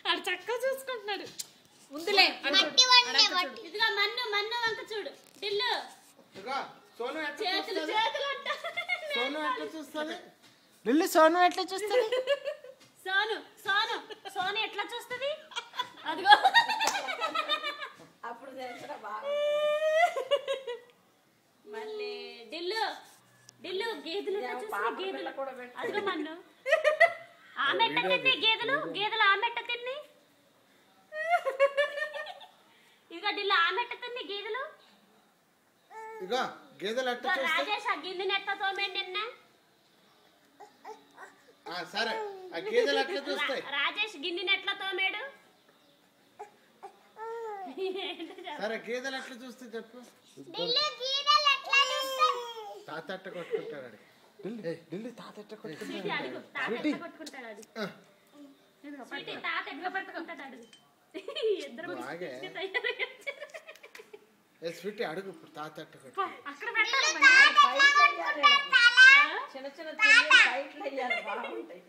ఆడు చక్కగా చూసుకుంటున్నాడు. ముందులే ఇదిగా మన్ను మన్ను వంక చూడు. దిల్లు సోను చేతులు చూస్తుంది. లిల్లీ సోను ఎట్లా చూస్తుంది? సోను సోను సోను ఎట్లా చూస్తుంది? అదిగో అప్పుడు మళ్ళీ దిల్లు దిల్లు గేదెలు గేదెలు అదిగో మన్ను ఆమెట్ట తిన్ని గేదెలు గేదెలు ఆమెట్ట తిన్ని. ఇదిగో దిల్లు ఆమెట్ట తిన్ని గేదెలు. ఇగో గేదెలు ఎట్లా చూస్తాయి? రాజేష్ ఆ గిన్నెని ఎట్లా తోమేండి నిన్న? సరే ఆ గేదెలు ఎట్లా చూస్తాయి? రాజేష్ గిన్నెని ఎట్లా తోమాడు? సరే గేదెలు ఎట్లా చూస్తాయి చెప్పు. తాత ఎట్ట కొట్టుకుంటాడు. ఢిల్లీ తాత ఎట్ట కొట్టుకుంటాడు. తాత ఎట్లా పట్టుకుంటాడు. ఇద్దరు స్వీటీ అడుగు ఇప్పుడు తాత ఎట్ట కొట్టుకుంటాడు. అక్కడ పెట్టాలి. చిన్న చిన్న ఫైట్లు వేయాలి బాగుంటాయి.